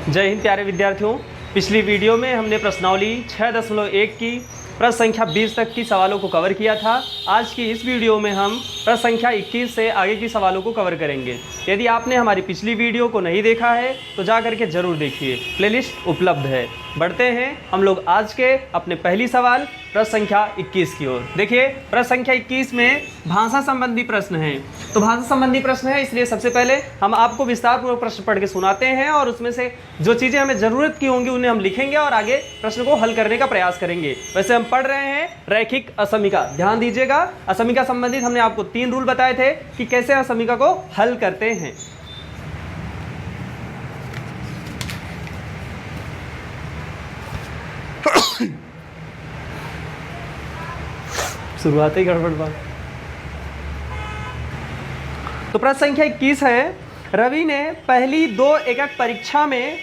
जय हिंद प्यारे विद्यार्थियों। पिछली वीडियो में हमने प्रश्नावली 6.1 की प्रश्न संख्या 20 तक की सवालों को कवर किया था। आज की इस वीडियो में हम प्रश्न संख्या 21 से आगे की सवालों को कवर करेंगे। यदि आपने हमारी पिछली वीडियो को नहीं देखा है तो जा करके ज़रूर देखिए, प्लेलिस्ट उपलब्ध है। बढ़ते हैं हम लोग आज के अपने पहली सवाल प्रश्न संख्या 21 की ओर। देखिए प्रश्न संख्या 21 में भाषा संबंधी प्रश्न है। तो भाषा संबंधी प्रश्न है, इसलिए सबसे पहले हम आपको विस्तार पूर्वक प्रश्न पढ़ के सुनाते हैं और उसमें से जो चीज़ें हमें ज़रूरत की होंगी उन्हें हम लिखेंगे और आगे प्रश्न को हल करने का प्रयास करेंगे। वैसे हम पढ़ रहे हैं रैखिक असमीका। ध्यान दीजिएगा, असमीका संबंधित हमने आपको 3 रूल बताए थे कि कैसे असमीका को हल करते हैं। शुरुआत ही गड़बड़ बात। तो प्रश्न संख्या 21 है, रवि ने पहली 2 एकक परीक्षा में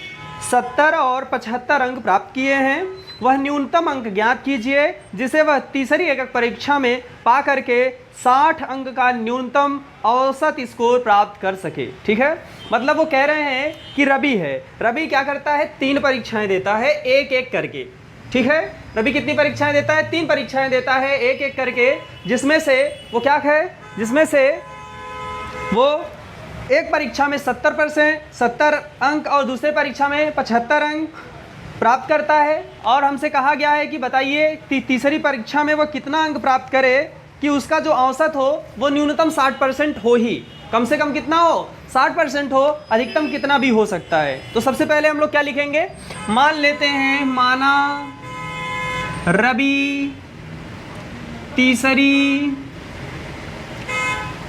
70 और 75 अंक प्राप्त किए हैं। वह न्यूनतम अंक ज्ञात कीजिए जिसे वह तीसरी एकक परीक्षा में पा करके 60 अंक का न्यूनतम औसत स्कोर प्राप्त कर सके। ठीक है, मतलब वो कह रहे हैं कि रवि क्या करता है, 3 परीक्षाएं देता है एक एक करके। ठीक है, रवि कितनी परीक्षाएं देता है, 3 परीक्षाएं देता है एक एक करके, जिसमें से वो क्या है, जिसमें से वो एक परीक्षा में 70 अंक और दूसरे परीक्षा में 75 अंक प्राप्त करता है। और हमसे कहा गया है कि बताइए तीसरी परीक्षा में वो कितना अंक प्राप्त करे कि उसका जो औसत हो वो न्यूनतम 60% हो ही, कम से कम कितना हो, 60% हो, अधिकतम कितना भी हो सकता है। तो सबसे पहले हम लोग क्या लिखेंगे, मान लेते हैं, माना रवि तीसरी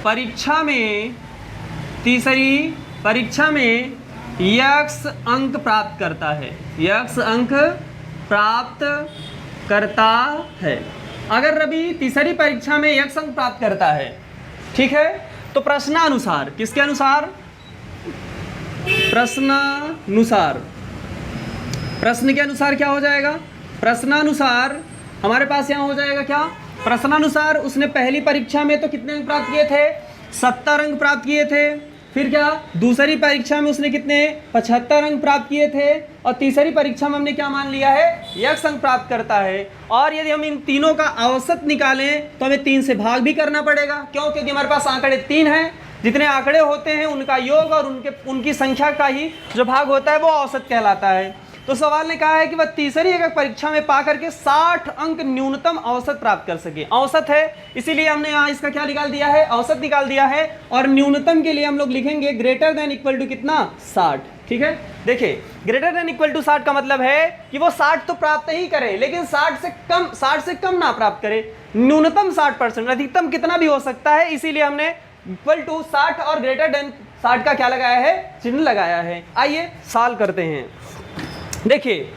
परीक्षा में यक्स अंक प्राप्त करता है, यक्स अंक प्राप्त करता है। अगर रवि तीसरी परीक्षा में यक्स अंक प्राप्त करता है, ठीक है, तो प्रश्नानुसार, किसके अनुसार, प्रश्नानुसार, प्रश्न के अनुसार क्या हो जाएगा, प्रश्नानुसार हमारे पास यहाँ हो जाएगा क्या, प्रश्नानुसार उसने पहली परीक्षा में तो कितने अंक प्राप्त किए थे, 70 अंक प्राप्त किए थे। फिर क्या, दूसरी परीक्षा में उसने कितने, 75 अंक प्राप्त किए थे। और तीसरी परीक्षा में हमने क्या मान लिया है, यक्स अंक प्राप्त करता है। और यदि हम इन तीनों का औसत निकालें तो हमें 3 से भाग भी करना पड़ेगा। क्यों, क्योंकि हमारे पास आंकड़े 3 हैं, जितने आंकड़े होते हैं उनका योग और उनकी संख्या का ही जो भाग होता है वो औसत कहलाता है। तो सवाल ने कहा है कि वह तीसरी एकक परीक्षा में पा करके 60 अंक न्यूनतम औसत प्राप्त कर सके। औसत है, इसीलिए हमने यहाँ इसका क्या निकाल दिया है, औसत निकाल दिया है। और न्यूनतम के लिए हम लोग लिखेंगे ग्रेटर देन इक्वल टू कितना, 60। ठीक है, देखिए ग्रेटर देन इक्वल टू 60 का मतलब है कि वो 60 तो प्राप्त ही करे, लेकिन 60 से कम ना प्राप्त करे। न्यूनतम 60%, अधिकतम कितना भी हो सकता है, इसीलिए हमने इक्वल टू 60 और ग्रेटर देन 60 का क्या लगाया है, चिन्ह लगाया है। आइए सॉल्व करते हैं। देखिए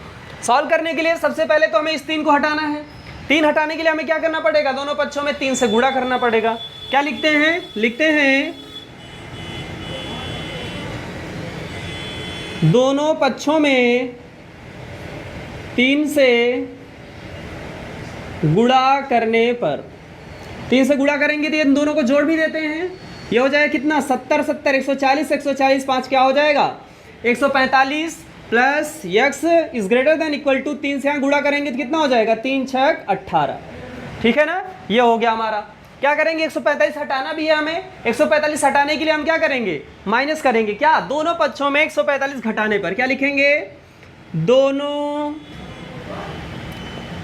सॉल्व करने के लिए सबसे पहले तो हमें इस 3 को हटाना है। 3 हटाने के लिए हमें क्या करना पड़ेगा, दोनों पक्षों में 3 से गुणा करना पड़ेगा। क्या लिखते हैं, लिखते हैं दोनों पक्षों में 3 से गुणा करने पर, 3 से गुणा करेंगे तो इन दोनों को जोड़ भी देते हैं। ये हो जाएगा कितना, 70 140 140 5 क्या हो जाएगा, 145 plus x is greater than equal to 3 से यहाँ गुणा करेंगे तो कितना हो जाएगा, 3 6 18। ठीक है ना, ये हो गया हमारा। क्या करेंगे, 145 हटाना भी है हमें। 145 हटाने के लिए हम क्या करेंगे, माइनस करेंगे। क्या, दोनों पक्षों में 145 घटाने पर क्या लिखेंगे, दोनों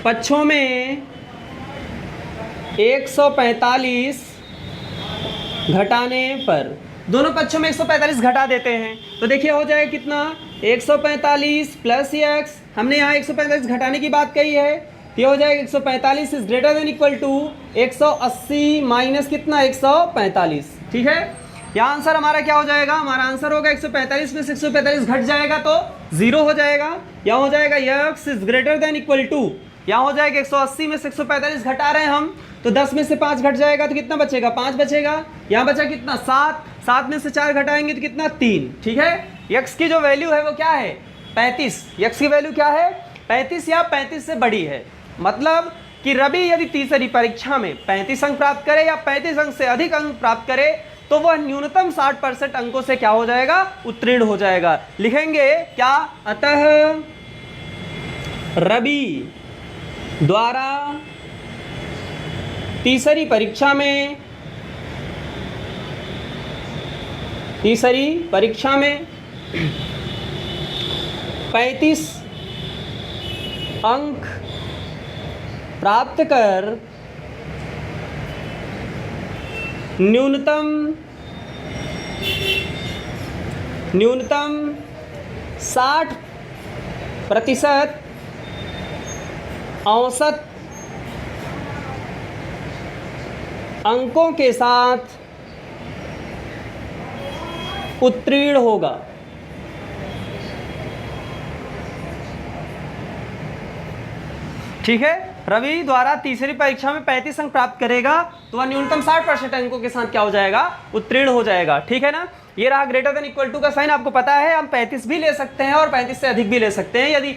पक्षों में 145 घटाने पर, दोनों पक्षों में 145 घटा देते हैं तो देखिए हो जाएगा कितना, 145 प्लस यक्स, हमने यहाँ 145 घटाने की बात कही है, ये हो जाएगा 145 is greater than equal to 180 minus कितना, 145। ठीक है, यहाँ आंसर हमारा क्या हो जाएगा, हमारा आंसर होगा 145 में से 145 घट जाएगा तो 0 हो जाएगा। यहाँ हो जाएगा x is greater than equal to, यहाँ हो जाएगा 180 में से 145 घटा रहे हैं हम, तो 10 में से 5 घट जाएगा तो कितना बचेगा, 5 बचेगा। यहाँ बचा कितना, 7 में से 4 घटाएंगे तो कितना, 3। ठीक है, यक्स की जो वैल्यू है वो क्या है, 35। यक्स की वैल्यू क्या है, 35 या 35 से बड़ी है। मतलब कि रवि यदि तीसरी परीक्षा में 35 अंक प्राप्त करे या 35 अंक से अधिक अंक प्राप्त करे तो वह न्यूनतम 60% अंकों से क्या हो जाएगा, उत्तीर्ण हो जाएगा। लिखेंगे क्या, अतः रवि द्वारा तीसरी परीक्षा में 35 अंक प्राप्त कर न्यूनतम 60% औसत अंकों के साथ उत्तीर्ण होगा। ठीक है, रवि द्वारा तीसरी परीक्षा में 35 अंक प्राप्त करेगा तो वह न्यूनतम 60% अंकों के साथ क्या हो जाएगा, उत्तीर्ण हो जाएगा। ठीक है ना, ये रहा ग्रेटर देन इक्वल टू का साइन। आपको पता है हम 35 भी ले सकते हैं और 35 से अधिक भी ले सकते हैं। यदि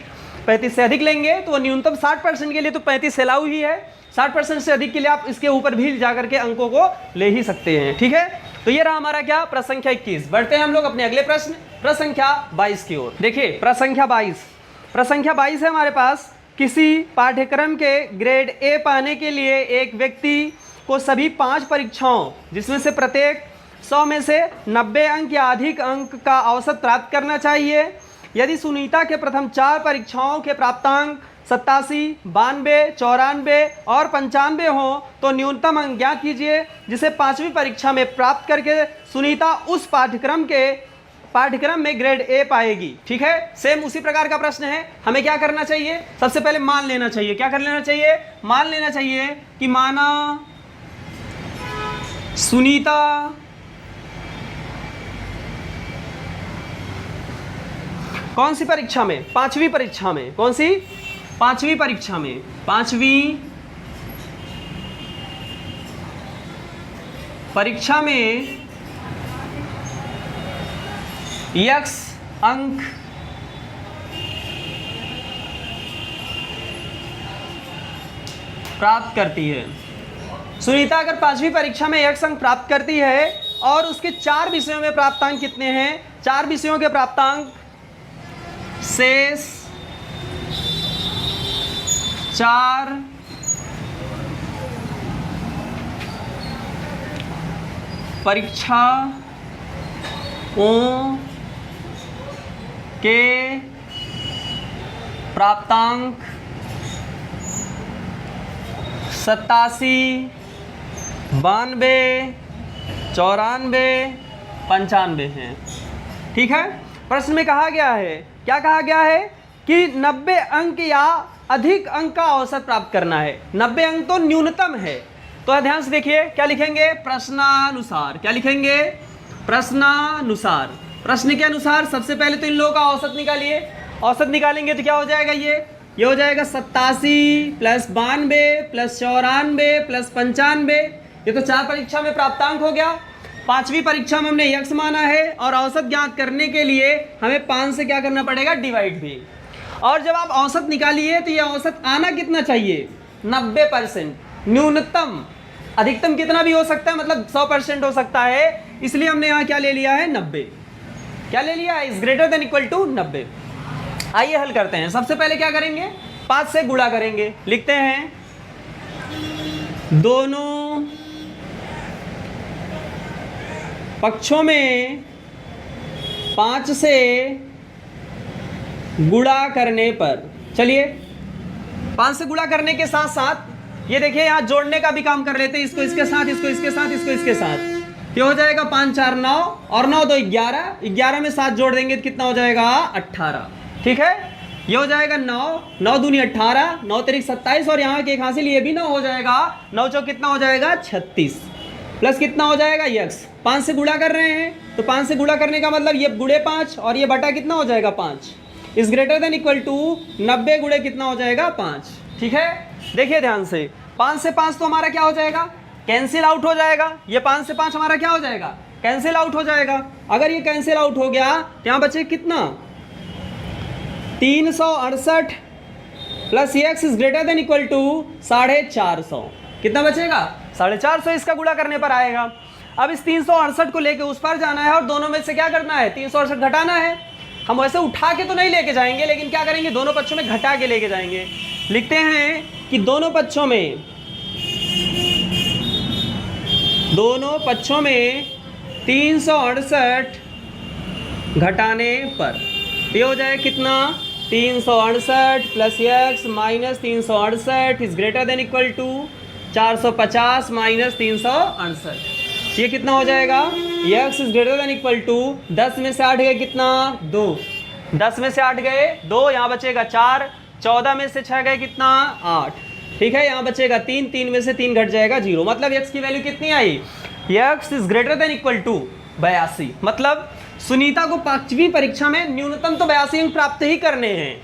35 से अधिक लेंगे तो न्यूनतम 60% के लिए तो 35 अलाउ ही है, 60% से अधिक के लिए आप इसके ऊपर भी जाकर के अंकों को ले ही सकते हैं। ठीक है, तो ये रहा हमारा क्या, प्रश्न संख्या 21। बढ़ते हैं हम लोग अपने अगले प्रश्न संख्या 22 की ओर। देखिए प्रश्न संख्या 22 है हमारे पास। किसी पाठ्यक्रम के ग्रेड ए पाने के लिए एक व्यक्ति को सभी 5 परीक्षाओं जिसमें से प्रत्येक 100 में से 90 अंक या अधिक अंक का औसत प्राप्त करना चाहिए। यदि सुनीता के प्रथम 4 परीक्षाओं के प्राप्तांक 87, 92, 94 और 95 हो तो न्यूनतम अंक ज्ञात कीजिए जिसे 5वीं परीक्षा में प्राप्त करके सुनीता उस पाठ्यक्रम में ग्रेड ए पाएगी। ठीक है, सेम उसी प्रकार का प्रश्न है। हमें क्या करना चाहिए, सबसे पहले मान लेना चाहिए। क्या कर लेना चाहिए, मान लेना चाहिए कि माना सुनीता कौन सी परीक्षा में, 5वीं परीक्षा में। कौन सी, 5वीं परीक्षा में, 5वीं परीक्षा में x अंक प्राप्त करती है। सुनीता अगर 5वीं परीक्षा में x अंक प्राप्त करती है और उसके 4 विषयों में प्राप्तांक कितने हैं, 4 विषयों के प्राप्तांक शेष 4 परीक्षाओं के प्राप्तांक 87, 92, 94, 95 हैं। ठीक है, प्रश्न में कहा गया है, क्या कहा गया है कि 90 अंक या अधिक अंक का औसत प्राप्त करना है। 90 अंक तो न्यूनतम है। तो ध्यान से देखिए क्या लिखेंगे, प्रश्नानुसार। क्या लिखेंगे, प्रश्नानुसार। प्रश्न के अनुसार सबसे पहले तो इन लोगों का औसत निकालिए। औसत निकालेंगे तो क्या हो जाएगा, ये हो जाएगा 87 + 92 + 94 + 95। ये तो 4 परीक्षा में प्राप्तांक हो गया। 5वीं परीक्षा में हमने x माना है और औसत ज्ञात करने के लिए हमें 5 से क्या करना पड़ेगा, डिवाइड भी। और जब आप औसत निकालिए तो ये औसत आना कितना चाहिए, 90%। न्यूनतम, अधिकतम कितना भी हो सकता है, मतलब 100% हो सकता है। इसलिए हमने यहाँ क्या ले लिया है, 90। क्या ले लिया है, is greater than equal to 90। आइए हल करते हैं। सबसे पहले क्या करेंगे, 5 से गुणा करेंगे। लिखते हैं दोनों पक्षों में 5 से गुणा करने पर, चलिए 5 से गुणा करने के साथ साथ ये देखिए यहाँ जोड़ने का भी काम कर लेते हैं। इसको इसके साथ, इसको इसके साथ, इसको इसके साथ। ये हो जाएगा 5 4 9 और 9 2 11। 11 में 7 जोड़ देंगे तो कितना हो जाएगा, 18। ठीक है, ये हो जाएगा 9 9 दूनी 18, 9 तिरिक 27 और यहाँ के एक हासिल ये भी 9 हो जाएगा। 9 चौक कितना हो जाएगा, 36 प्लस कितना हो जाएगा, x। 5 से गुणा कर रहे हैं तो 5 से गुणा करने का मतलब ये गुणे 5 और ये बटा कितना हो जाएगा, 5। Is greater than equal to 90 गुणे कितना हो जाएगा, 5। ठीक है, देखिए ध्यान से, 5 से 5 तो हमारा क्या हो जाएगा, कैंसिल आउट हो जाएगा। ये 5 से 5 हमारा क्या हो जाएगा, कैंसिल आउट हो जाएगा। अगर ये कैंसिल आउट हो गया तो यहाँ बचे कितना, 368 plus x is greater than equal to 450। कितना बचेगा, 450। इसका गुणा करने पर आएगा। अब इस 368 को लेके उस पार जाना है और दोनों में से क्या करना है, 368 घटाना है। हम वैसे उठा के तो नहीं लेके जाएंगे, लेकिन क्या करेंगे, दोनों पक्षों में घटा के लेके जाएंगे। लिखते हैं कि दोनों पक्षों में 368 घटाने पर ये हो जाए कितना, 368 plus x minus 368 is greater than equal to 450 minus 368। ये कितना हो जाएगा, x is greater than equal to 10 में से 8 गए कितना, 2, 10 में से 8 गए 2, यहाँ बचेगा 4, 14 में से 6 गए कितना, 8, ठीक है, यहाँ बचेगा 3, 3 में से 3 घट जाएगा 0। मतलब x की वैल्यू कितनी आई, x is greater than equal to 82। मतलब सुनीता को 5वीं परीक्षा में न्यूनतम तो 82 अंक प्राप्त ही करने हैं,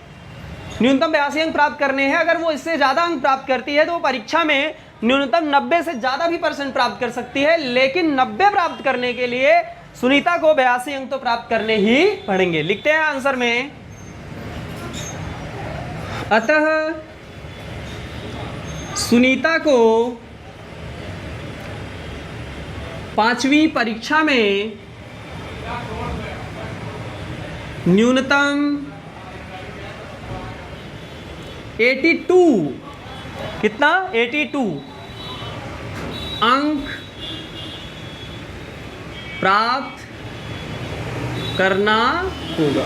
न्यूनतम 82 अंक प्राप्त करने हैं। अगर वो इससे ज़्यादा अंक प्राप्त करती है तो वो परीक्षा में न्यूनतम 90 से ज़्यादा भी % प्राप्त कर सकती है, लेकिन 90 प्राप्त करने के लिए सुनीता को 82 अंक तो प्राप्त करने ही पड़ेंगे। लिखते हैं आंसर में, अतः सुनीता को 5वीं परीक्षा में न्यूनतम 82, कितना, 82 अंक प्राप्त करना होगा।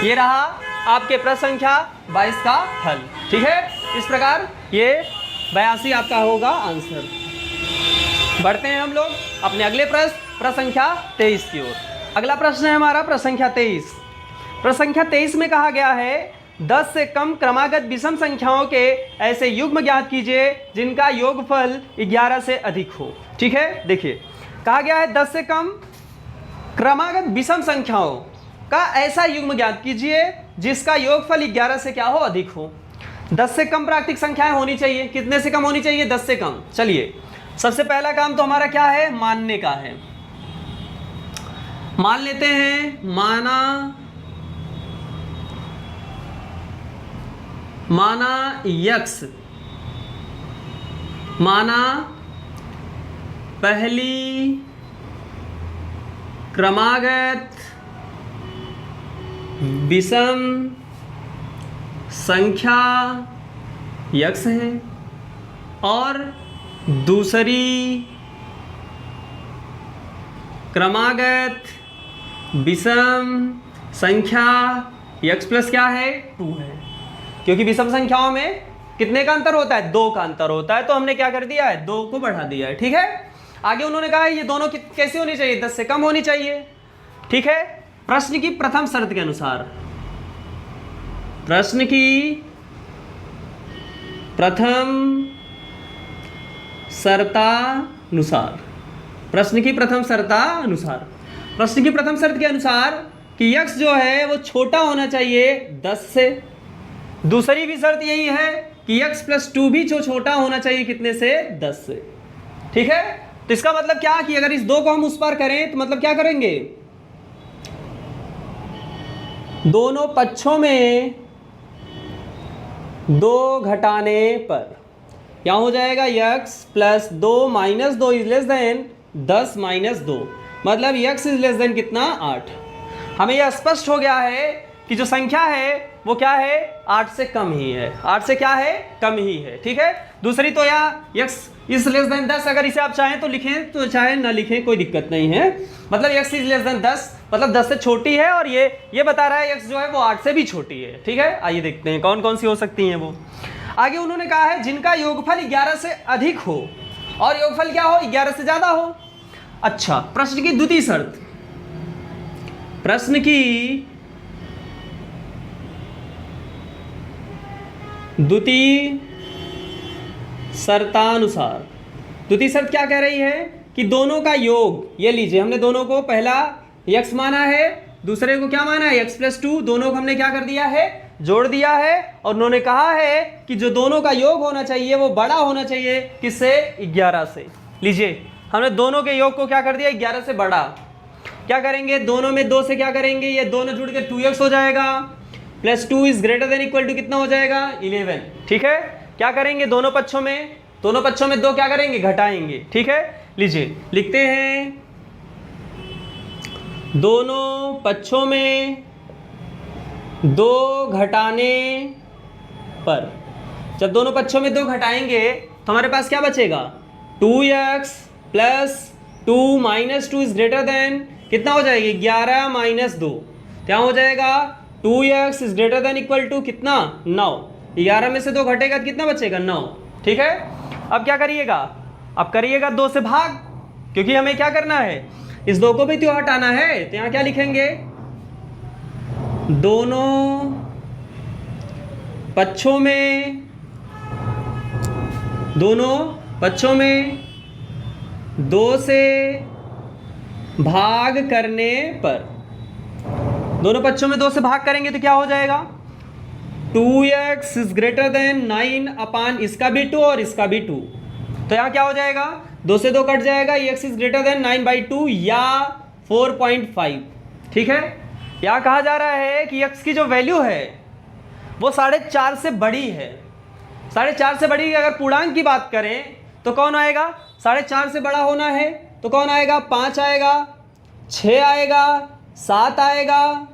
ये रहा आपके प्रश्न संख्या 22 का हल, ठीक है। इस प्रकार ये 82 आपका होगा आंसर। बढ़ते हैं हम लोग अपने अगले प्रश्न संख्या 23 की ओर। अगला प्रश्न है हमारा प्रश्न संख्या 23। प्रश्न संख्या 23 में कहा गया है 10 से कम क्रमागत विषम संख्याओं के ऐसे युग्म ज्ञात कीजिए जिनका योगफल 11 से अधिक हो। ठीक है, देखिए कहा गया है 10 से कम क्रमागत विषम संख्याओं का ऐसा युग्म ज्ञात कीजिए जिसका योगफल 11 से क्या हो, अधिक हो। 10 से कम प्राकृतिक संख्याएं होनी चाहिए। कितने से कम होनी चाहिए, 10 से कम। चलिए सबसे पहला काम तो हमारा क्या है, मानने का है। मान लेते हैं, माना यक्स, माना पहली क्रमागत विषम संख्या यक्स है और दूसरी क्रमागत विषम संख्या यक्स प्लस क्या है, 2 है। क्योंकि विषम संख्याओं में कितने का अंतर होता है, 2 का अंतर होता है, तो हमने क्या कर दिया है, 2 को बढ़ा दिया है। ठीक है, आगे उन्होंने कहा है ये दोनों कैसे होनी चाहिए, 10 से कम होनी चाहिए। ठीक है, प्रश्न की प्रथम शर्त के अनुसार, प्रश्न की प्रथम शर्तानुसार, प्रश्न की प्रथम शर्तानुसार, प्रश्न की प्रथम शर्त के अनुसार कि यक्स जो है वो छोटा होना चाहिए 10 से। दूसरी भी शर्त यही है कि यक्स प्लस 2 भी जो छोटा होना चाहिए कितने से, 10 से। ठीक है, तो इसका मतलब क्या कि अगर इस 2 को हम उस पार करें तो मतलब क्या करेंगे, दोनों पक्षों में 2 घटाने पर यहाँ हो जाएगा x plus 2 minus 2 is less than 10 minus 2, मतलब यक्स इज लेस देन कितना, 8। हमें यह स्पष्ट हो गया है कि जो संख्या है वो क्या है, 8 से कम ही है, 8 से क्या है, कम ही है। ठीक है, दूसरी तो यहाँ यक्स इज लेस देन 10, अगर इसे आप चाहें तो लिखें, तो चाहे ना लिखें कोई दिक्कत नहीं है। मतलब यक्स इज लेस देन 10 मतलब 10 से छोटी है, और ये बता रहा है यक्स जो है वो 8 से भी छोटी है। ठीक है, आइए देखते हैं कौन कौन सी हो सकती हैं वो। आगे उन्होंने कहा है जिनका योगफल 11 से अधिक हो और योगफल क्या हो, 11 से ज्यादा हो। अच्छा, प्रश्न की द्वितीय शर्त, प्रश्न की द्वितीय शर्तानुसार, द्वितीय शर्त क्या कह रही है कि दोनों का योग, ये लीजिए हमने दोनों को पहला यक्स माना है, दूसरे को क्या माना है, यक्स प्लस 2, दोनों को हमने क्या कर दिया है, जोड़ दिया है। और उन्होंने कहा है कि जो दोनों का योग होना चाहिए वो बड़ा होना चाहिए, किससे, 11 से। लीजिए हमने दोनों के योग को क्या कर दिया, 11 से बड़ा। क्या करेंगे, दोनों में 2 से क्या करेंगे, ये दोनों जुड़ के 2x हो जाएगा, plus 2 is greater than equal to कितना हो जाएगा, 11। ठीक है, क्या करेंगे, दोनों पक्षों में 2 क्या करेंगे, घटाएंगे। ठीक है, लीजिए लिखते हैं दोनों पक्षों में 2 घटाने पर, जब दोनों पक्षों में 2 घटाएंगे तो हमारे पास क्या बचेगा 2x plus 2 minus 2 is greater then कितना हो जाएगी 11 माइनस 2, क्या हो जाएगा 2x is greater than equal to कितना 9, 11 में से 2 घटेगा तो कितना बचेगा 9। ठीक है, अब क्या करिएगा, अब करिएगा 2 से भाग, क्योंकि हमें क्या करना है इस 2 को भी तो हटाना है, तो यहाँ क्या लिखेंगे दोनों पक्षों में 2 से भाग करने पर, दोनों पक्षों में 2 से भाग करेंगे तो क्या हो जाएगा 2x इज ग्रेटर देन 9 अपान इसका भी 2 और इसका भी 2, तो यहाँ क्या हो जाएगा 2 से 2 कट जाएगा, x इज ग्रेटर देन 9/2 या 4.5। ठीक है, यहाँ कहा जा रहा है कि x की जो वैल्यू है वो 4.5 से बड़ी है, 4.5 से बड़ी। अगर पूर्णांक की बात करें तो कौन आएगा 4.5 से बड़ा होना है तो कौन आएगा 5 आएगा, 6 आएगा, 7 आएगा,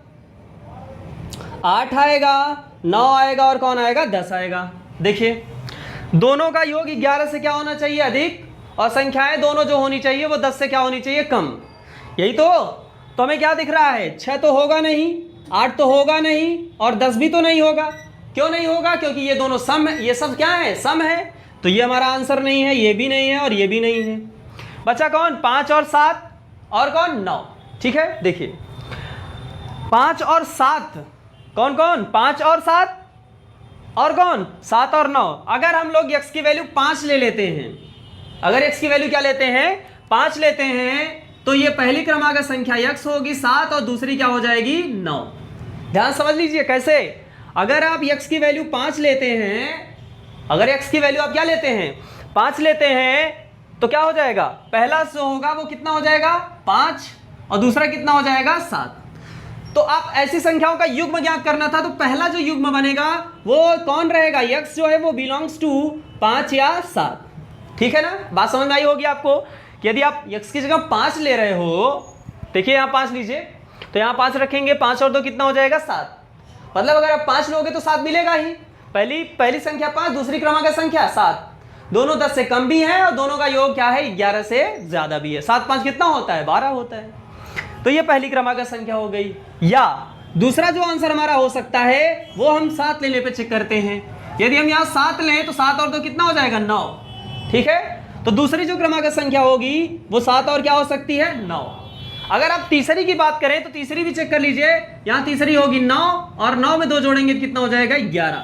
8 आएगा, 9 आएगा और कौन आएगा 10 आएगा। देखिए दोनों का योग 11 से क्या होना चाहिए अधिक, और संख्याएं दोनों जो होनी चाहिए वो 10 से क्या होनी चाहिए कम। यही तो हमें क्या दिख रहा है 6 तो होगा नहीं, 8 तो होगा नहीं और 10 भी तो नहीं होगा। क्यों नहीं होगा, क्योंकि ये दोनों सम है, ये सब क्या है सम है, तो ये हमारा आंसर नहीं है, ये भी नहीं है और ये भी नहीं है। बचा कौन 5 और 7 और कौन 9। ठीक है, देखिए 5 और 7 कौन कौन 5 और 7 और कौन 7 और 9। अगर हम लोग x की वैल्यू 5 ले लेते हैं, अगर x की वैल्यू क्या लेते हैं 5 लेते हैं, तो ये पहली क्रमांक संख्या x होगी 7 और दूसरी क्या हो जाएगी 9। ध्यान समझ लीजिए कैसे, अगर आप x की वैल्यू 5 लेते हैं, अगर x की वैल्यू आप क्या लेते हैं 5 लेते हैं, तो क्या हो जाएगा पहला जो होगा वो कितना हो जाएगा 5 और दूसरा कितना हो जाएगा 7। तो आप ऐसी संख्याओं का युग्म ज्ञात करना था, तो पहला जो युग्म बनेगा वो कौन रहेगा x जो है वो बिलोंग्स टू 5 या 7। ठीक है ना, बात समझ में आई होगी आपको कि यदि आप x की जगह 5 ले रहे हो, देखिए यहाँ 5 लीजिए तो यहाँ 5 रखेंगे, 5 और 2 कितना हो जाएगा 7। मतलब अगर आप 5 लोगे तो 7 मिलेगा ही, पहली संख्या 5, दूसरी क्रमांक संख्या 7, दोनों 10 से कम भी हैं और दोनों का योग क्या है 11 से ज्यादा भी है। 7 5 कितना होता है 12 होता है, तो ये पहली क्रमांक संख्या हो गई। या दूसरा जो आंसर हमारा हो सकता है वो हम 7 लेने पे चेक करते हैं, यदि हम यहाँ 7 लें तो 7 और 2 कितना हो जाएगा 9। ठीक है, तो दूसरी जो क्रमांक संख्या होगी वो 7 और क्या हो सकती है 9। अगर आप तीसरी की बात करें तो तीसरी भी चेक कर लीजिए, यहाँ तीसरी होगी 9 और 9 में 2 जोड़ेंगे तो कितना हो जाएगा 11,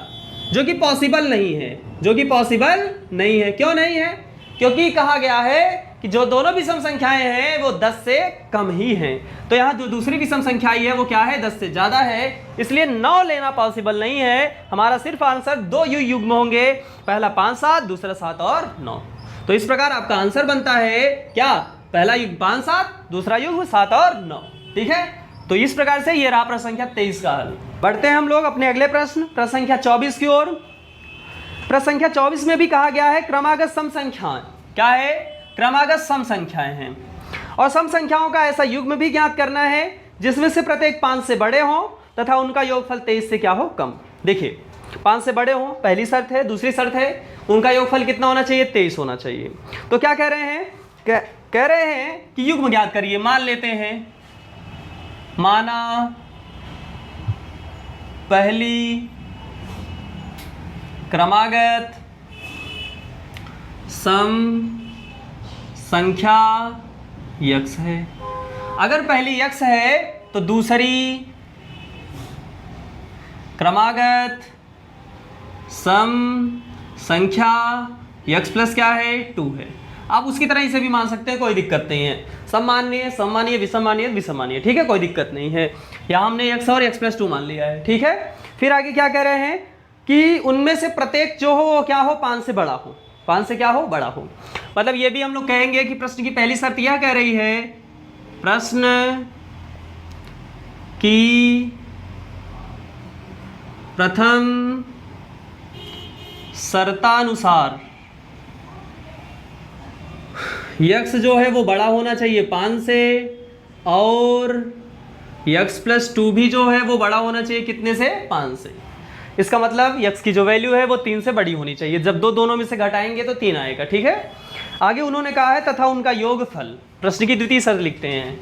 जो कि पॉसिबल नहीं है, जो कि पॉसिबल नहीं है। क्यों नहीं है, क्योंकि कहा गया है कि जो दोनों विषम संख्याएं हैं वो 10 से कम ही हैं, तो यहाँ जो दूसरी विषम संख्या आई है वो क्या है 10 से ज्यादा है, इसलिए 9 लेना पॉसिबल नहीं है। हमारा सिर्फ आंसर 2 युग्म होंगे, पहला 5 7, दूसरा 7 और 9। तो इस प्रकार आपका आंसर बनता है क्या, पहला युग्म 5 7, दूसरा युग्म 7 और 9। ठीक है, तो इस प्रकार से ये रहा प्रश्न संख्या 23 का हल। बढ़ते हैं हम लोग अपने अगले प्रश्न संख्या 24 की ओर। प्रश्न संख्या 24 में भी कहा गया है क्रमागत सम संख्याएं, क्या है क्रमागत सम संख्याएं हैं, और सम संख्याओं का ऐसा युग्म भी ज्ञात करना है जिसमें से प्रत्येक 5 से बड़े हों तथा उनका योगफल 23 से क्या हो कम। देखिए 5 से बड़े हों पहली शर्त है, दूसरी शर्त है उनका योगफल कितना होना चाहिए 23 होना चाहिए। तो क्या कह रहे हैं, कह रहे हैं कि युग्म ज्ञात करिए। मान लेते हैं, माना पहली क्रमागत सम संख्या x है, अगर पहली x है तो दूसरी क्रमागत सम संख्या x प्लस क्या है 2 है। आप उसकी तरह इसे भी मान सकते हैं, कोई दिक्कत नहीं है, सम्मानीय सम्मानीय विषमानीय विषमानीय, ठीक है कोई दिक्कत नहीं है। यहाँ हमने x और x प्लस 2 मान लिया है। ठीक है, फिर आगे क्या कह रहे हैं कि उनमें से प्रत्येक जो हो वो क्या हो 5 से बड़ा हो, 5 से क्या हो बड़ा हो। मतलब ये भी हम लोग कहेंगे कि प्रश्न की पहली शर्त यह कह रही है, प्रश्न की प्रथम शर्तानुसार यक्स जो है वो बड़ा होना चाहिए 5 से, और यक्स प्लस 2 भी जो है वो बड़ा होना चाहिए कितने से, 5 से। इसका मतलब यक्स की जो वैल्यू है वो 3 से बड़ी होनी चाहिए। जब दोनों में से घटाएंगे तो 3 आएगा, ठीक है। आगे उन्होंने कहा है तथा उनका योगफल, प्रश्न की द्वितीय शर्त लिखते हैं।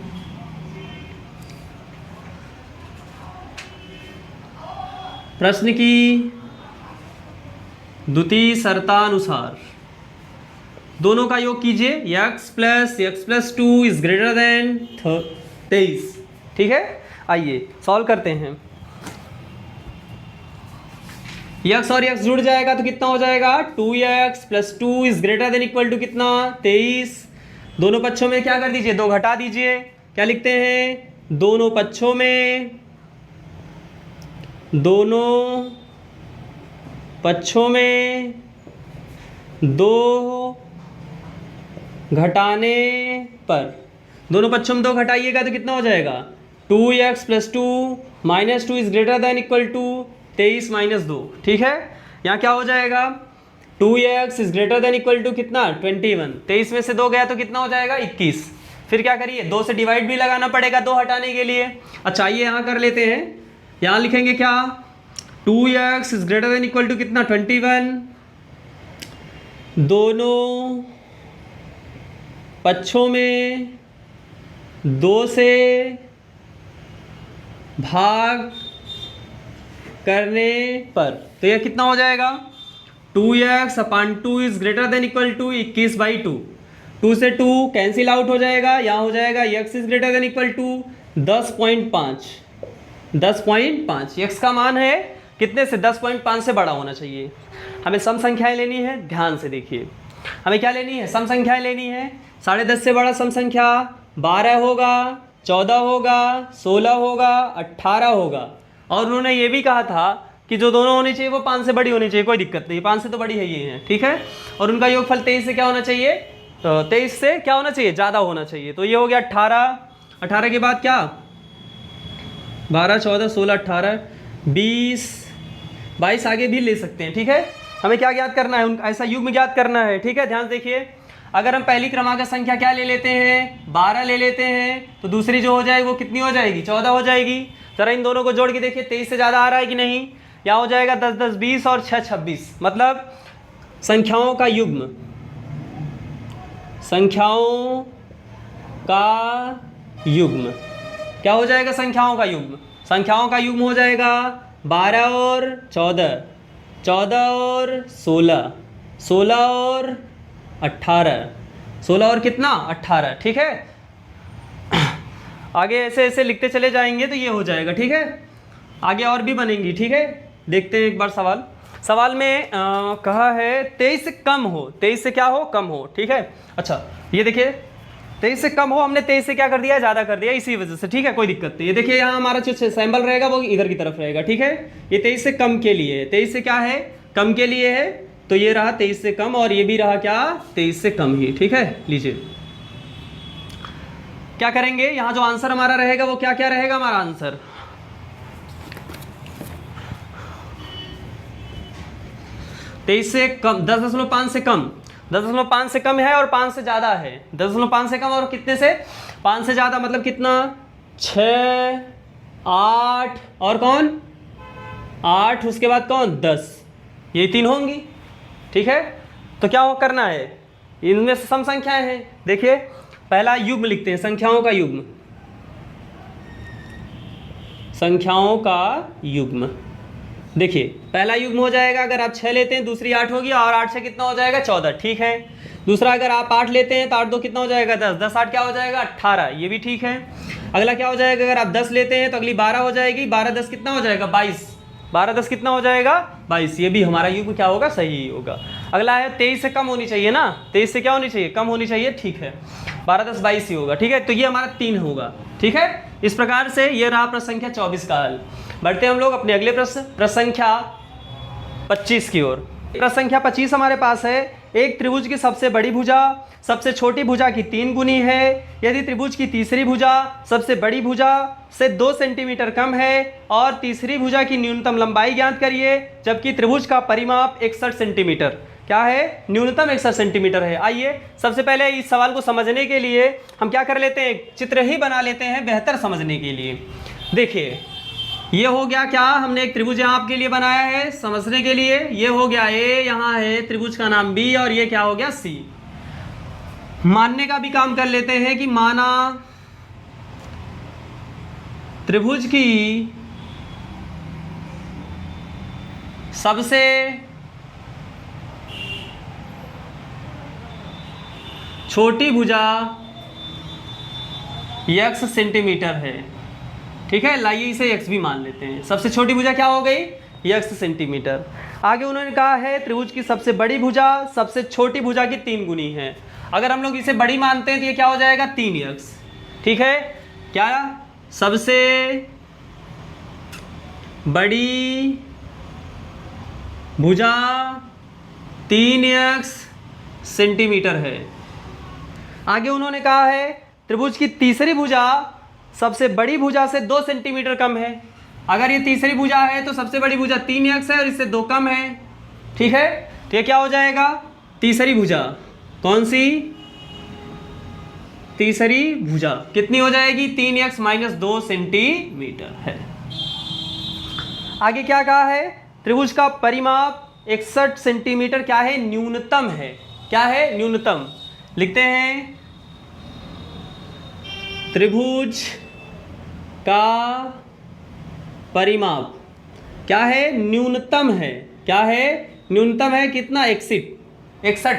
प्रश्न की द्वितीय शर्तानुसार दोनों का योग कीजिए, x plus 2 is greater then 23, ठीक है। आइए सॉल्व करते हैं। x और x जुड़ जाएगा तो कितना हो जाएगा, 2x plus 2 is greater than equal to कितना, 23। दोनों पक्षों में क्या कर दीजिए, 2 घटा दीजिए। क्या लिखते हैं, दोनों पक्षों में 2 घटाने पर, दोनों पक्षों में 2 घटाइएगा तो कितना हो जाएगा, 2x plus 2 minus 2 is greater than equal to 23 minus 2, ठीक है। यहाँ क्या हो जाएगा, 2x is greater than equal to कितना, 21। 23 में से 2 गया तो कितना हो जाएगा, 21। फिर क्या करिए, 2 से डिवाइड भी लगाना पड़ेगा 2 हटाने के लिए। अच्छा आइए यहाँ कर लेते हैं, यहाँ लिखेंगे क्या, 2x is greater than equal to कितना, 21। दोनों पक्षों में 2 से भाग करने पर, तो यह कितना हो जाएगा, 2x upon 2 is greater than equal to 21/2। 2 से 2 कैंसिल आउट हो जाएगा, यहाँ हो जाएगा x is greater than equal to 10.5। 10.5 x का मान है कितने से, 10.5 से बड़ा होना चाहिए। हमें सम संख्याएं लेनी है, ध्यान से देखिए। हमें क्या लेनी है, सम संख्याएं लेनी है। 10.5 से बड़ा सम संख्या 12 होगा, 14 होगा, 16 होगा, 18 होगा। और उन्होंने ये भी कहा था कि जो दोनों होनी चाहिए वो 5 से बड़ी होनी चाहिए, कोई दिक्कत नहीं, 5 से तो बड़ी है ये है, ठीक है। और उनका योगफल 23 से क्या होना चाहिए, तो 23 से क्या होना चाहिए, ज़्यादा होना चाहिए। तो ये हो गया 18। 18 के बाद क्या, 12, 14, 16, 18, 20, 22 आगे भी ले सकते हैं, ठीक है। हमें क्या ज्ञात करना है, ऐसा युग्म ज्ञात करना है, ठीक है। ध्यान देखिए, अगर हम पहली क्रमांक संख्या क्या ले लेते हैं, 12 ले लेते हैं, तो दूसरी जो हो जाएगी वो कितनी हो जाएगी, 14 हो जाएगी। जरा इन दोनों को जोड़ के देखिए, 23 से ज़्यादा आ रहा है कि नहीं। यहाँ हो जाएगा 10, 10, 20 और 6, 26, मतलब संख्याओं का युग्म, संख्याओं का युग्म क्या हो जाएगा, संख्याओं का युग्म। संख्याओं का युग्म हो जाएगा 12 और 14, 14 और 16, 16 और 18, 16 और कितना, 18, ठीक है। आगे ऐसे ऐसे लिखते चले जाएंगे तो ये हो जाएगा, ठीक है। आगे और भी बनेंगी, ठीक है। देखते हैं एक बार सवाल में कहा है 23 से कम हो, 23 से क्या हो, कम हो, ठीक है। अच्छा ये देखिए, 23 से कम हो, हमने 23 से क्या कर दिया, ज़्यादा कर दिया, इसी वजह से, ठीक है, कोई दिक्कत नहीं। ये देखिए यहाँ हमारा जो सैम्बल रहेगा वो इधर की तरफ रहेगा, ठीक है। ये 23 से कम के लिए है, 23 से क्या है, कम के लिए है, तो ये रहा 23 से कम, और ये भी रहा क्या, 23 से कम ही, ठीक है। लीजिए क्या करेंगे, यहाँ जो आंसर हमारा रहेगा वो क्या क्या रहेगा, हमारा आंसर 23 से कम, 10.5 से कम, 10.5 से कम है और 5 से ज़्यादा है। 10.5 से कम और कितने से, 5 से ज़्यादा, मतलब कितना, 6, 8 और कौन, 8, उसके बाद कौन, 10, ये 3 होंगी, ठीक है। तो क्या हो करना है, इनमें से सम संख्याएं हैं। देखिए पहला युग्म लिखते हैं, संख्याओं का युग्म, संख्याओं का युग्म। देखिए पहला युग्म हो जाएगा, अगर आप 6 लेते हैं, दूसरी 8 होगी, और 8 से कितना हो जाएगा, 14, ठीक है। दूसरा अगर आप 8 लेते हैं तो 8 2 कितना हो जाएगा, 10, 10 8 क्या हो जाएगा, 18, ये भी ठीक है। अगला क्या हो जाएगा, अगर आप 10 लेते हैं तो अगली 12 हो जाएगी, 12 10 कितना हो जाएगा, 22, 12 10 कितना हो जाएगा, 22, ये भी हमारा युग्म क्या होगा, सही होगा। अगला है 23 से कम होनी चाहिए ना, 23 से क्या होनी चाहिए, कम होनी चाहिए, ठीक है, 12 10 22 ही होगा, ठीक है। तो ये हमारा 3 होगा, ठीक है। इस प्रकार से ये रहा प्रश्न संख्या 24 का हल। बढ़ते हैं हम लोग अपने अगले प्रश्न संख्या 25 की ओर। प्रश्न संख्या 25 हमारे पास है, एक त्रिभुज की सबसे बड़ी भुजा सबसे छोटी भुजा की 3 गुनी है, यदि त्रिभुज की तीसरी भुजा सबसे बड़ी भुजा से 2 सेंटीमीटर कम है, और तीसरी भुजा की न्यूनतम लंबाई ज्ञात करिए, जबकि त्रिभुज का परिमाप 61 सेंटीमीटर। क्या है, न्यूनतम 61 सेंटीमीटर है। आइए सबसे पहले इस सवाल को समझने के लिए हम क्या कर लेते हैं, चित्र ही बना लेते हैं बेहतर समझने के लिए। देखिए ये हो गया क्या, हमने एक त्रिभुज यहाँ आपके लिए बनाया है समझने के लिए। ये हो गया ए, यहाँ है त्रिभुज का नाम बी, और ये क्या हो गया सी। मानने का भी काम कर लेते हैं कि माना त्रिभुज की सबसे छोटी भुजा x सेंटीमीटर है। ठीक है, लाइए इसे x भी मान लेते हैं। सबसे छोटी भुजा क्या हो गई, x सेंटीमीटर। आगे उन्होंने कहा है त्रिभुज की सबसे बड़ी भुजा सबसे छोटी भुजा की 3 गुनी है। अगर हम लोग इसे बड़ी मानते हैं तो ये क्या हो जाएगा, 3x। ठीक है, क्या सबसे बड़ी भुजा 3x सेंटीमीटर है। आगे उन्होंने कहा है त्रिभुज की तीसरी भुजा सबसे बड़ी भुजा से 2 सेंटीमीटर कम है। अगर ये तीसरी भुजा है तो सबसे बड़ी भुजा 3x है और इससे 2 कम है। ठीक है, तो ये क्या हो जाएगा, तीसरी भुजा। कौन सी, तीसरी भुजा कितनी हो जाएगी, 3x माइनस 2 सेंटीमीटर है। आगे क्या कहा है, त्रिभुज का परिमाप 61 सेंटीमीटर क्या है, न्यूनतम है। क्या है, न्यूनतम। लिखते हैं त्रिभुज का परिमाप क्या है, न्यूनतम है। क्या है, न्यूनतम है। कितना, 61।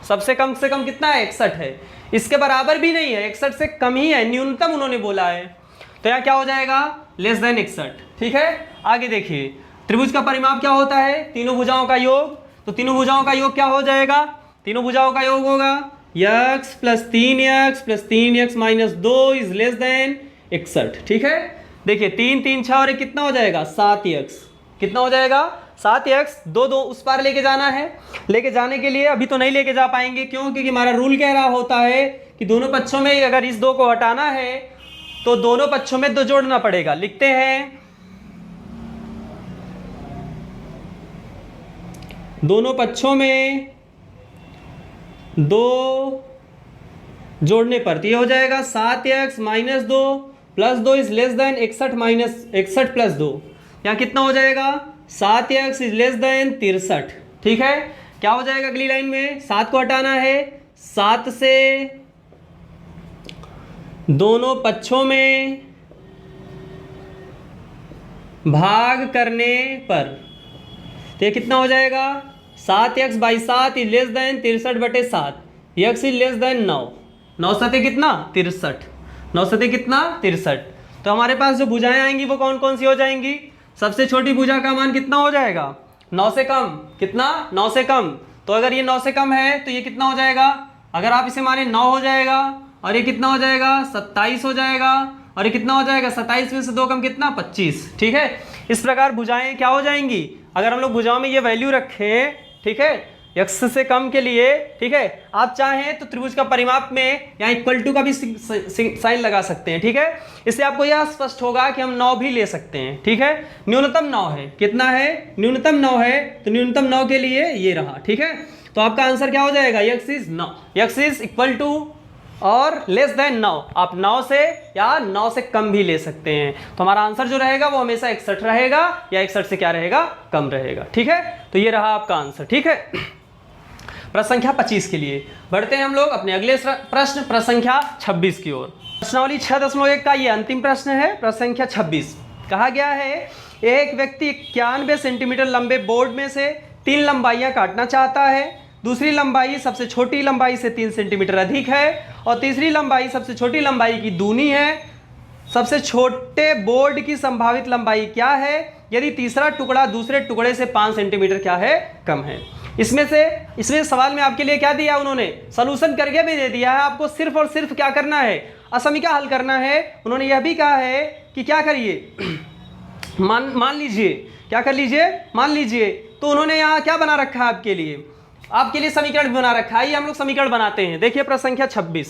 सबसे कम से कम कितना है, 61 है। इसके बराबर भी नहीं है, 61 से कम ही है, न्यूनतम उन्होंने बोला है। तो यहाँ क्या हो जाएगा, लेस देन 61। ठीक है, आगे देखिए त्रिभुज का परिमाप क्या होता है, तीनों भुजाओं का योग। तो तीनों भुजाओं का योग क्या हो जाएगा, तीनों भुजाओं का योग होगा x plus 3x plus 3x minus 2 is less than 61। ठीक है, देखिए 3 3 6 और कितना हो जाएगा, 7x। कितना हो जाएगा, 7x। 2 2 उस पार लेके जाना है। लेके जाने के लिए अभी तो नहीं लेके जा पाएंगे, क्यों, क्योंकि हमारा रूल कह रहा होता है कि दोनों पक्षों में अगर इस 2 को हटाना है तो दोनों पक्षों में 2 जोड़ना पड़ेगा। लिखते हैं दोनों पक्षों में 2 जोड़ने पर तो ये हो जाएगा 7x minus 2 plus 2 is less than 61 minus 61 plus 2। यहाँ कितना हो जाएगा, 7x इज लेस देन 63। ठीक है, क्या हो जाएगा अगली लाइन में, 7 को हटाना है। 7 से दोनों पक्षों में भाग करने पर तो ये कितना हो जाएगा, 7x by 7 is less than 63/7। x is less than 9। 9 सते कितना, 63। 9 सते कितना, 63। तो हमारे पास जो भुजाएं आएंगी वो कौन कौन सी हो जाएंगी, सबसे छोटी भुजा का मान कितना हो जाएगा, 9 से कम। कितना, 9 से कम। तो अगर ये 9 से कम है तो ये कितना हो जाएगा, अगर आप इसे माने 9 हो जाएगा, और ये कितना हो जाएगा, 27 हो जाएगा, और ये कितना हो जाएगा, 27 में से 2 कम कितना, 25। ठीक है, इस प्रकार भुजाएं क्या हो जाएंगी, अगर हम लोग भुजाओं में ये वैल्यू रखें, ठीक है, x से कम के लिए। ठीक है, आप चाहें तो त्रिभुज का परिमाप में यहाँ इक्वल टू का भी साइन लगा सकते हैं। ठीक है, इससे आपको यह स्पष्ट होगा कि हम 9 भी ले सकते हैं। ठीक है, न्यूनतम 9 है। कितना है, न्यूनतम 9 है। तो न्यूनतम 9 के लिए ये रहा। ठीक है, तो आपका आंसर क्या हो जाएगा, x is 9, x is equal to और लेस देन 9। आप 9 से या 9 से कम भी ले सकते हैं। तो हमारा आंसर जो रहेगा वो हमेशा 61 रहेगा, या 61 से क्या रहेगा, कम रहेगा। ठीक है, तो ये रहा आपका आंसर। ठीक है, प्रश्न संख्या 25 के लिए बढ़ते हैं हम लोग अपने अगले प्रश्न, प्रश्न संख्या 26 की ओर। प्रश्नावली 6.1 का ये अंतिम प्रश्न है। प्रश्न संख्या 26 कहा गया है, एक व्यक्ति 91 सेंटीमीटर लंबे बोर्ड में से 3 लंबाइयां काटना चाहता है। दूसरी लंबाई सबसे छोटी लंबाई से 3 सेंटीमीटर अधिक है और तीसरी लंबाई सबसे छोटी लंबाई की दूनी है। सबसे छोटे बोर्ड की संभावित लंबाई क्या है यदि तीसरा टुकड़ा दूसरे टुकड़े से 5 सेंटीमीटर क्या है, कम है। इसमें सवाल में आपके लिए क्या दिया, उन्होंने सॉल्यूशन करके भी दे दिया है। आपको सिर्फ और सिर्फ क्या करना है, असमीका हल करना है। उन्होंने यह भी कहा है कि क्या करिए, मान लीजिए, क्या कर लीजिए, मान लीजिए। तो उन्होंने यहाँ क्या बना रखा है आपके लिए समीकरण बना रखा है। ये हम लोग समीकरण बनाते हैं। देखिए प्रश्न संख्या 26,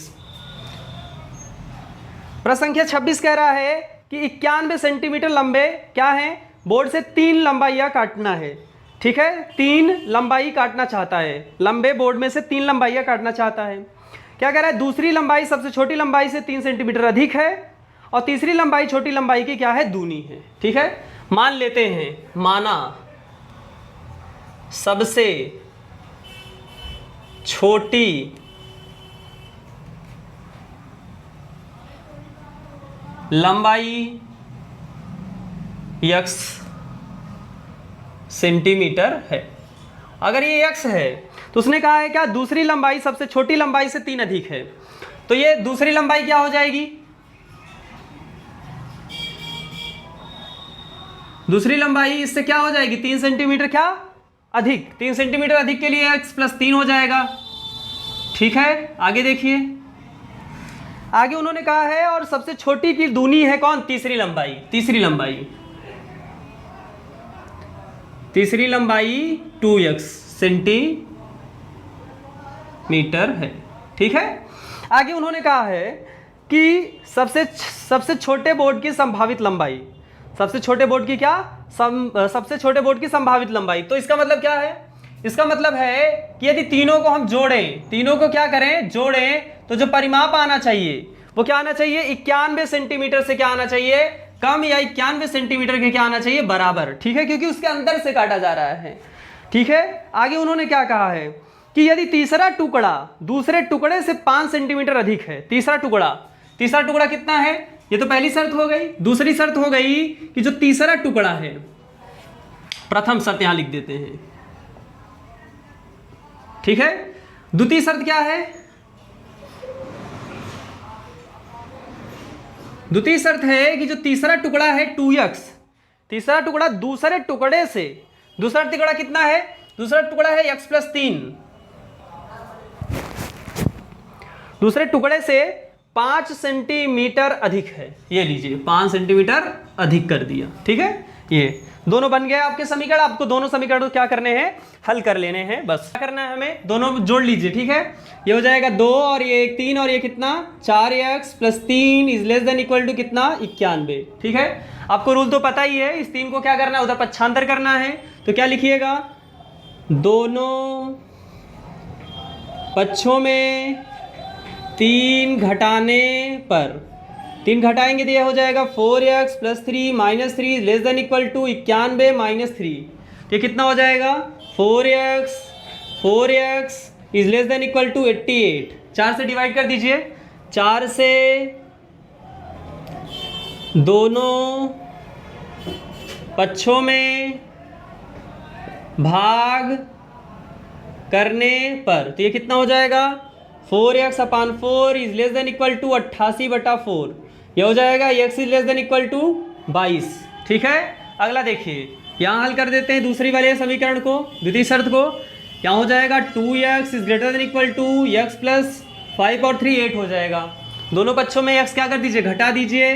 प्रश्न संख्या 26 कह रहा है कि 91 सेंटीमीटर लंबे क्या है, बोर्ड से 3 लंबाइयां काटना है। ठीक है, 3 लंबाई काटना चाहता है, लंबे बोर्ड में से 3 लंबाइयाँ काटना चाहता है। क्या कह रहा है, दूसरी लंबाई सबसे छोटी लंबाई से 3 सेंटीमीटर अधिक है और तीसरी लंबाई छोटी लंबाई की क्या है, दूनी है। ठीक है, मान लेते हैं, माना सबसे छोटी लंबाई x सेंटीमीटर है। अगर ये x है तो उसने कहा है क्या, दूसरी लंबाई सबसे छोटी लंबाई से 3 अधिक है, तो ये दूसरी लंबाई क्या हो जाएगी, दूसरी लंबाई इससे क्या हो जाएगी, 3 सेंटीमीटर क्या अधिक, 3 सेंटीमीटर अधिक के लिए x + 3 हो जाएगा। ठीक है, आगे देखिए, आगे उन्होंने कहा है और सबसे छोटी की दूनी है कौन, तीसरी लंबाई, तीसरी लंबाई 2x सेंटीमीटर है। ठीक है, आगे उन्होंने कहा है कि सबसे छोटे बोर्ड की संभावित लंबाई, सबसे छोटे बोर्ड की क्या, सबसे छोटे बोर्ड की संभावित लंबाई। तो इसका मतलब क्या है, इसका मतलब है कि यदि तीनों को हम जोड़ें, तीनों को क्या करें, जोड़ें, तो जो परिमाप आना चाहिए वो क्या आना चाहिए, 91 सेंटीमीटर से क्या आना चाहिए, कम, या 91 सेंटीमीटर के क्या आना चाहिए, बराबर। ठीक है, क्योंकि उसके अंदर से काटा जा रहा है। ठीक है, आगे उन्होंने क्या कहा है कि यदि तीसरा टुकड़ा दूसरे टुकड़े से 5 सेंटीमीटर अधिक है, तीसरा टुकड़ा कितना है, ये तो पहली शर्त हो गई। दूसरी शर्त हो गई कि जो तीसरा टुकड़ा है, प्रथम शर्त यहां लिख देते हैं। ठीक है, द्वितीय शर्त क्या है, द्वितीय शर्त है कि जो तीसरा टुकड़ा है 2x, तीसरा टुकड़ा दूसरे टुकड़े से, दूसरा टुकड़ा कितना है, दूसरा टुकड़ा है x + 3, दूसरे टुकड़े से 5 सेंटीमीटर अधिक है, ये लीजिए 5 सेंटीमीटर अधिक कर दिया। ठीक है, ये दोनों बन गए आपके समीकरण। आपको दोनों समीकरण को क्या करने हैं, हल कर लेने हैं, बस क्या करना है हमें, दोनों जोड़ लीजिए। ठीक है, ये हो जाएगा 2 और ये 3 और ये कितना, 4x + 3 ≤ कितना, 91। ठीक है, आपको रूल तो पता ही है, इस 3 को क्या करना है, उधर पक्षांतर करना है। तो क्या लिखिएगा, दोनों पक्षों में 3 घटाने पर, 3 घटाएंगे तो यह हो जाएगा 4x + 3 - 3 <= 91 - 3। ये कितना हो जाएगा, 4x = 88। 4 से डिवाइड कर दीजिए, 4 से दोनों पक्षों में भाग करने पर, तो ये कितना हो जाएगा, 4x/4 = 88/4, यह हो जाएगा x ≤ 22। ठीक है, अगला देखिए, यहाँ हल कर देते हैं दूसरी वाले समीकरण को, द्वितीय शर्त को। यहाँ हो जाएगा 2x > x + 5 और 3 8 हो जाएगा। दोनों पक्षों में x क्या कर दीजिए, घटा दीजिए,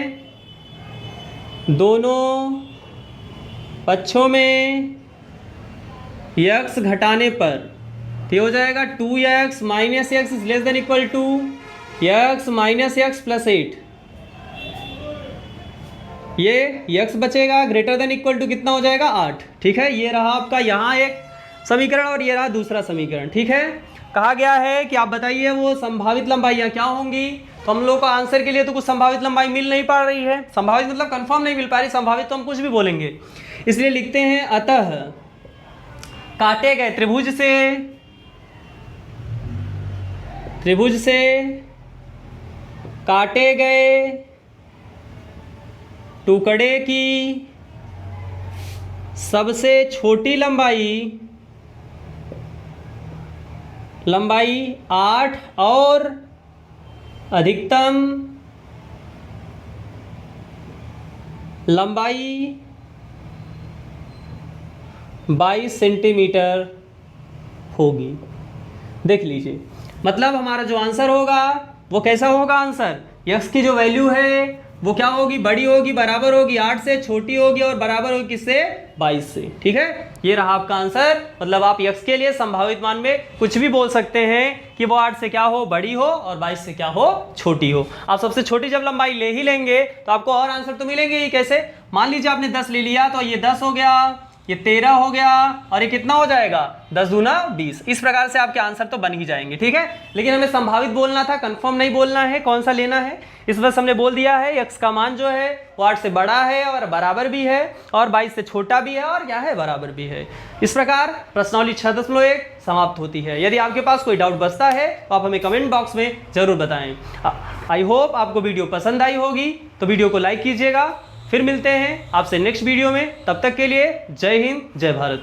दोनों पक्षों में x घटाने पर, तो ये हो जाएगा 2x - x <= x - x + 8। ये x बचेगा > कितना हो जाएगा, 8। ठीक है, ये रहा आपका यहाँ एक समीकरण और ये रहा दूसरा समीकरण। ठीक है, कहा गया है कि आप बताइए वो संभावित लंबाइयाँ क्या होंगी। तो हम लोग को आंसर के लिए तो कुछ संभावित लंबाई मिल नहीं पा रही है, संभावित मतलब कंफर्म नहीं मिल पा रही, संभावित तो हम कुछ भी बोलेंगे, इसलिए लिखते हैं, अतः काटे गए त्रिभुज से काटे गए टुकड़े की सबसे छोटी लंबाई 8 और अधिकतम लंबाई 22 सेंटीमीटर होगी। देख लीजिए, मतलब हमारा जो आंसर होगा वो कैसा होगा, आंसर x की जो वैल्यू है वो क्या होगी, बड़ी होगी, बराबर होगी 8 से, छोटी होगी और बराबर होगी किससे, 22 से। ठीक है, ये रहा आपका आंसर। मतलब आप x के लिए संभावित मान में कुछ भी बोल सकते हैं कि वो 8 से क्या हो, बड़ी हो, और 22 से क्या हो, छोटी हो। आप सबसे छोटी जब लंबाई ले ही लेंगे तो आपको और आंसर तो मिलेंगे ही। कैसे, मान लीजिए आपने 10 ले लिया, तो ये 10 हो गया, ये 13 हो गया और ये कितना हो जाएगा 10 दूना 20। इस प्रकार से आपके आंसर तो बन ही जाएंगे, ठीक है। लेकिन हमें संभावित बोलना था, कंफर्म नहीं बोलना है कौन सा लेना है। इस वजह से हमने बोल दिया है x का मान जो है वो 8 से बड़ा है और बराबर भी है, और 22 से छोटा भी है और क्या है बराबर भी है। इस प्रकार प्रश्नावली 6.1 समाप्त होती है। यदि आपके पास कोई डाउट बचता है तो आप हमें कमेंट बॉक्स में जरूर बताएं। आई होप आपको वीडियो पसंद आई होगी, तो वीडियो को लाइक कीजिएगा। फिर मिलते हैं आपसे नेक्स्ट वीडियो में, तब तक के लिए जय हिंद जय भारत।